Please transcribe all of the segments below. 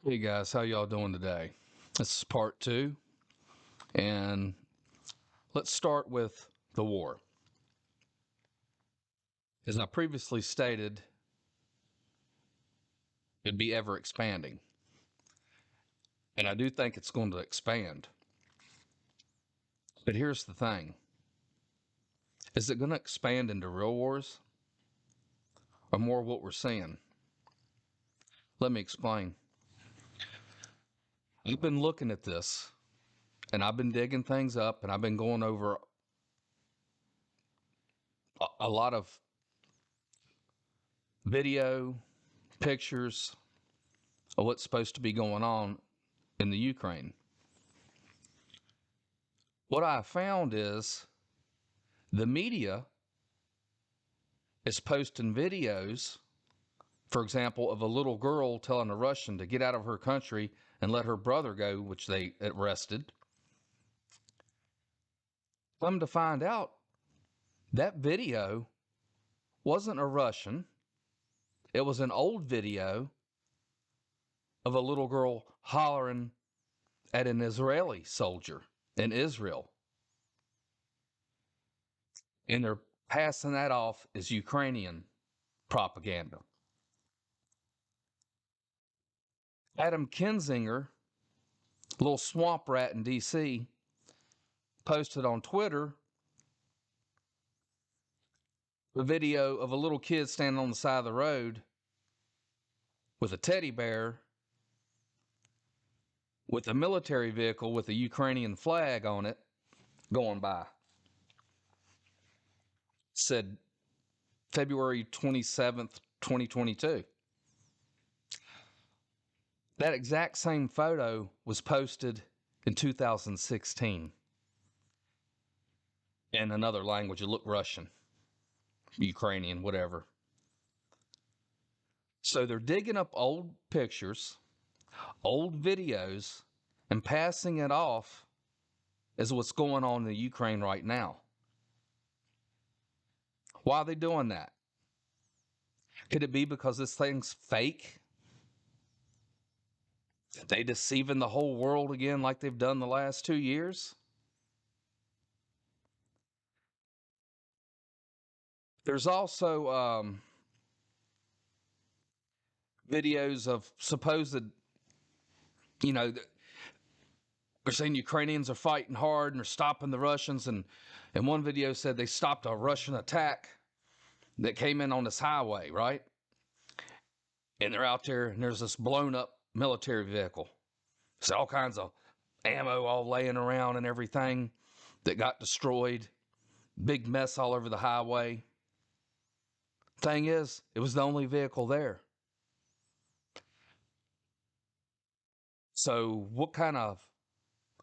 Hey guys, how y'all doing today? This is part two, and let's start with the war. As I previously stated, it'd be ever expanding, and I do think it's going to expand. But here's the thing: is it going to expand into real wars, or more what we're seeing? Let me explain. I've been looking at this, and I've been digging things up, and I've been going over a lot of video, pictures of what's supposed to be going on in the Ukraine. What I found is the media is posting videos, for example, of a little girl telling a Russian to get out of her country and let her brother go, which they arrested. Come to find out, that video wasn't a Russian. It was an old video of a little girl hollering at an Israeli soldier in Israel. And they're passing that off as Ukrainian propaganda. Adam Kinzinger, little swamp rat in D.C., posted on Twitter a video of a little kid standing on the side of the road with a teddy bear with a military vehicle with a Ukrainian flag on it going by. Said February 27th, 2022. That exact same photo was posted in 2016 in another language. It looked Russian, Ukrainian, whatever. So they're digging up old pictures, old videos, and passing it off as what's going on in the Ukraine right now. Why are they doing that? Could it be because this thing's fake? Are they deceiving the whole world again like they've done the last 2 years? There's also videos of supposed, they're saying Ukrainians are fighting hard and are stopping the Russians. And one video said they stopped a Russian attack that came in on this highway, right? And they're out there and there's this blown up military vehicle. There's all kinds of ammo all laying around and everything that got destroyed. Big mess all over the highway. Thing is, it was the only vehicle there. So what kind of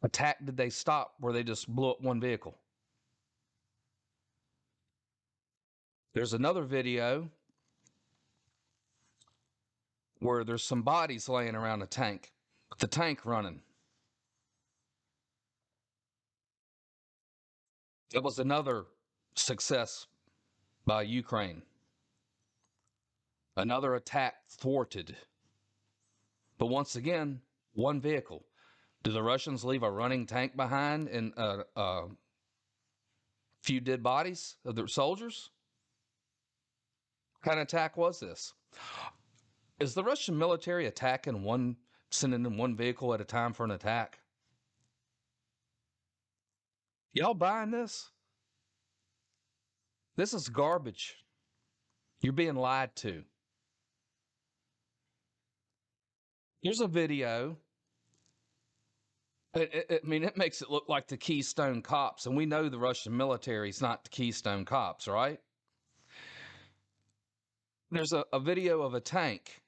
attack did they stop where they just blew up one vehicle? There's another video where there's some bodies laying around a tank, with the tank running. It was another success by Ukraine. Another attack thwarted. But once again, one vehicle. Do the Russians leave a running tank behind and a few dead bodies of their soldiers? What kind of attack was this? Is the Russian military sending in one vehicle at a time for an attack? Y'all buying this? This is garbage. You're being lied to. Here's a video. It makes it look like the Keystone Cops, and we know the Russian military is not the Keystone Cops, right? There's a video of a tank,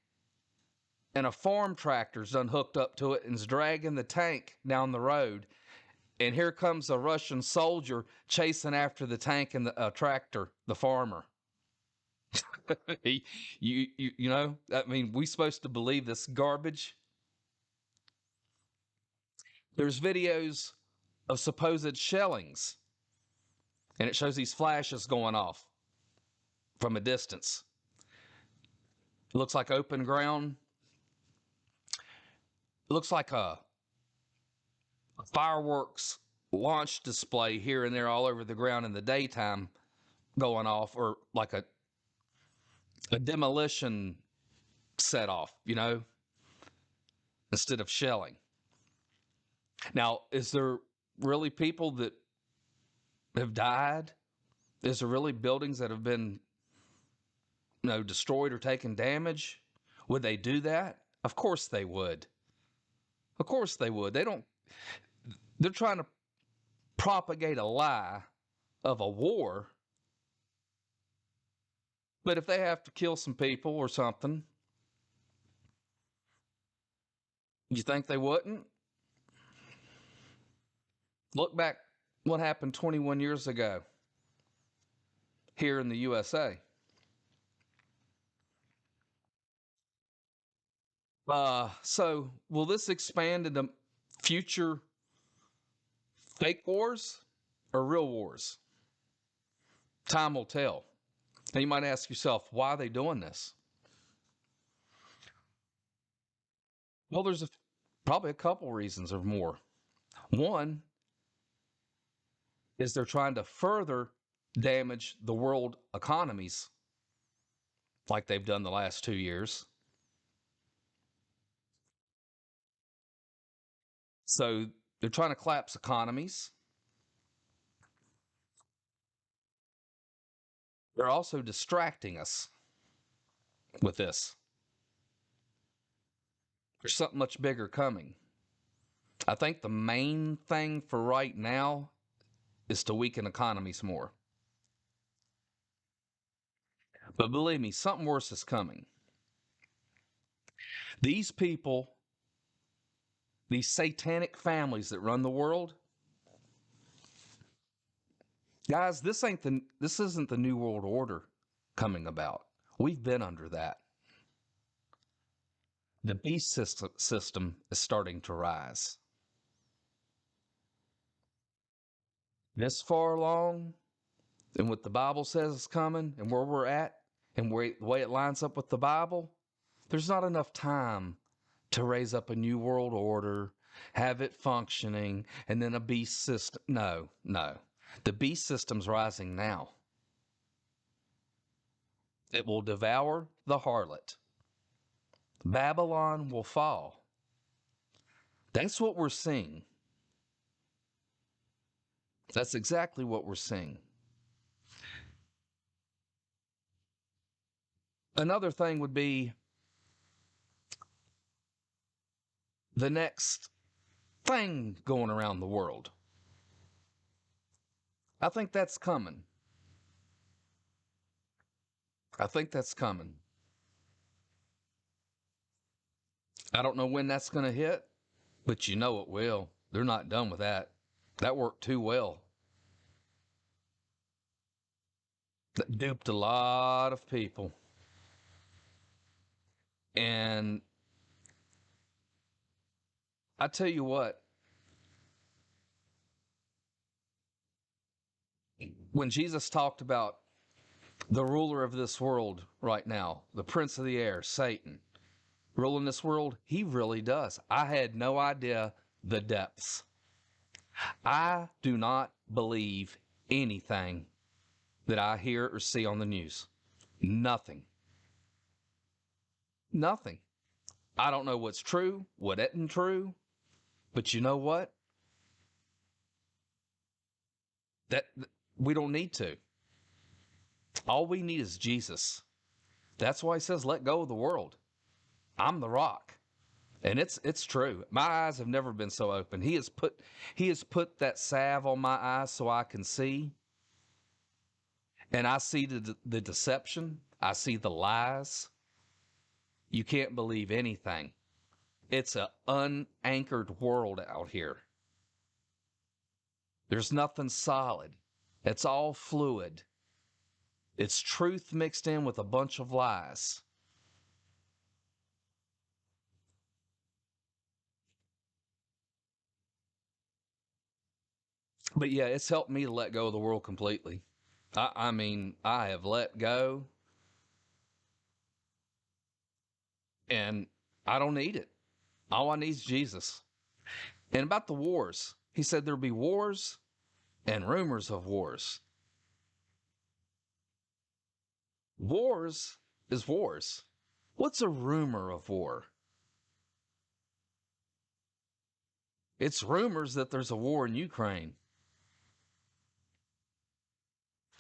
and a farm tractor's done hooked up to it and is dragging the tank down the road. And here comes a Russian soldier chasing after the tank and the tractor, the farmer. We supposed to believe this garbage? There's videos of supposed shellings, and it shows these flashes going off from a distance. It looks like open ground. It looks like a fireworks launch display here and there all over the ground in the daytime going off, or like a demolition set off, instead of shelling. Now, is there really people that have died? Is there really buildings that have been, destroyed or taken damage? Would they do that? Of course they would. Of course they would. They're trying to propagate a lie of a war. But if they have to kill some people or something, you think they wouldn't? Look back what happened 21 years ago here in the USA. So will this expand into future fake wars or real wars? Time will tell. Now you might ask yourself, why are they doing this? Well, there's probably a couple reasons or more. One is they're trying to further damage the world economies like they've done the last 2 years. So they're trying to collapse economies. They're also distracting us with this. There's something much bigger coming. I think the main thing for right now is to weaken economies more. But believe me, something worse is coming. These people, these satanic families that run the world, guys, this isn't the New World Order coming about. We've been under that. The beast system is starting to rise. This far along, and what the Bible says is coming, and where we're at, and the way it lines up with the Bible, there's not enough time to raise up a new world order, have it functioning, and then a beast system. No. The beast system's rising now. It will devour the harlot. Babylon will fall. That's what we're seeing. That's exactly what we're seeing. Another thing would be the next thing going around the world. I think that's coming. I don't know when that's going to hit, but you know it will. They're not done with that. That worked too well. That duped a lot of people. And I tell you what, when Jesus talked about the ruler of this world right now, the prince of the air, Satan, ruling this world, he really does. I had no idea the depths. I do not believe anything that I hear or see on the news. Nothing. I don't know what's true, what isn't true, but you know what? That we don't need to. All we need is Jesus. That's why he says, let go of the world. I'm the rock. And it's true. My eyes have never been so open. He has put that salve on my eyes so I can see. And I see the deception. I see the lies. You can't believe anything. It's an unanchored world out here. There's nothing solid. It's all fluid. It's truth mixed in with a bunch of lies. But yeah, it's helped me to let go of the world completely. I mean, I have let go, and I don't need it. All I need is Jesus. And about the wars, he said there'll be wars and rumors of wars. Wars is wars. What's a rumor of war? It's rumors that there's a war in Ukraine.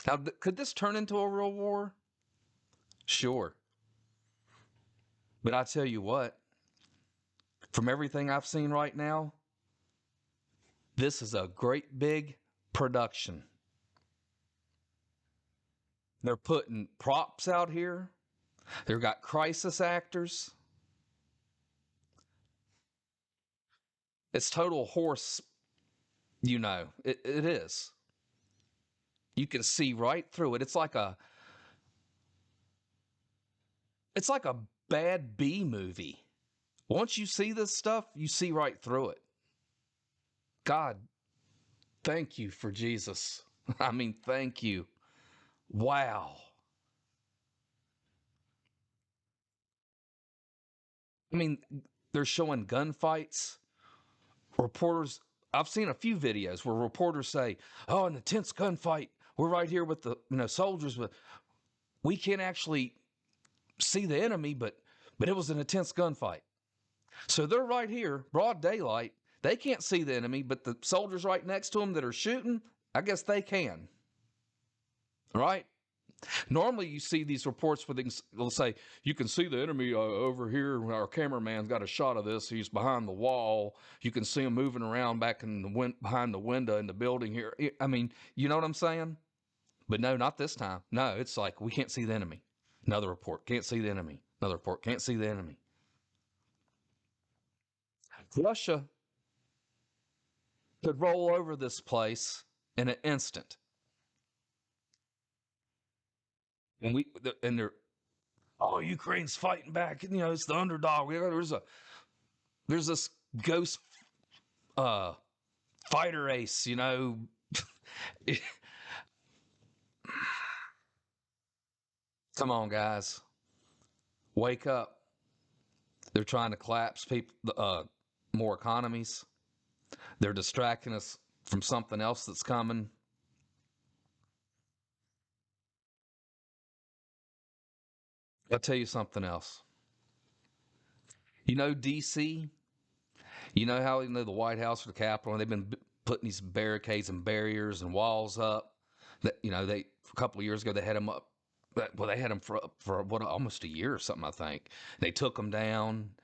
Now, could this turn into a real war? Sure. But I tell you what, from everything I've seen right now, this is a great big production. They're putting props out here. They've got crisis actors. It's total horse, it is. You can see right through it. It's like a bad B movie. Once you see this stuff, you see right through it. God, thank you for Jesus. I mean, thank you. Wow. I mean, they're showing gunfights. Reporters, I've seen a few videos where reporters say, "Oh, an intense gunfight. We're right here with the soldiers, but we can't actually see the enemy, but it was an intense gunfight." So they're right here, broad daylight. They can't see the enemy, but the soldiers right next to them that are shooting, I guess they can. Right? Normally, you see these reports where they'll say, "You can see the enemy over here. Our cameraman's got a shot of this. He's behind the wall. You can see him moving around back in behind the window in the building here." I mean, you know what I'm saying? But no, not this time. No, it's like, we can't see the enemy. Another report, can't see the enemy. Another report, can't see the enemy. Russia could roll over this place in an instant. And they're, "Oh, Ukraine's fighting back. It's the underdog. There's this ghost fighter ace. Come on, guys, wake up. They're trying to collapse more economies. They're distracting us from something else that's coming. I'll tell you something else. DC? How the White House or the Capitol, and they've been putting these barricades and barriers and walls up. That they a couple of years ago they had them up. Well, they had them for almost a year or something, I think. They took them down,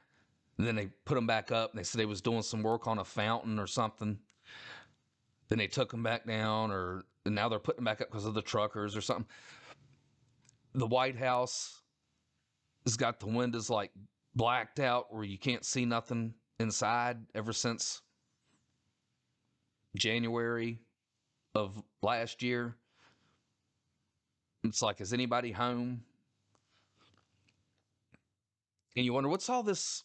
and then they put them back up. And they said they was doing some work on a fountain or something. Then they took them back down, and now they're putting them back up because of the truckers or something. The White House has got the windows like blacked out where you can't see nothing inside ever since January of last year. It's like, is anybody home? And you wonder, what's all this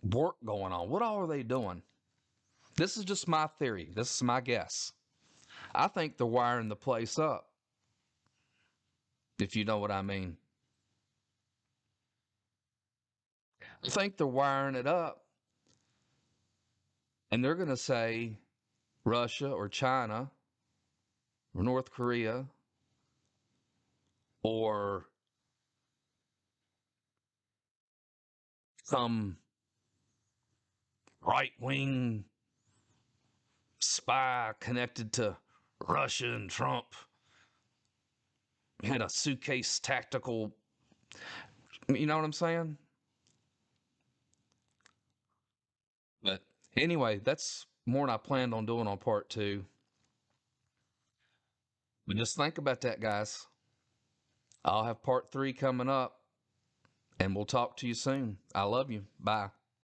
work going on? What all are they doing? This is just my theory. This is my guess. I think they're wiring the place up, if you know what I mean. I think they're wiring it up, and they're going to say Russia or China or North Korea or some right-wing spy connected to Russia and Trump had a suitcase tactical. You know what I'm saying? But anyway, that's more than I planned on doing on part 2. But just think about that, guys. I'll have part 3 coming up, and we'll talk to you soon. I love you. Bye.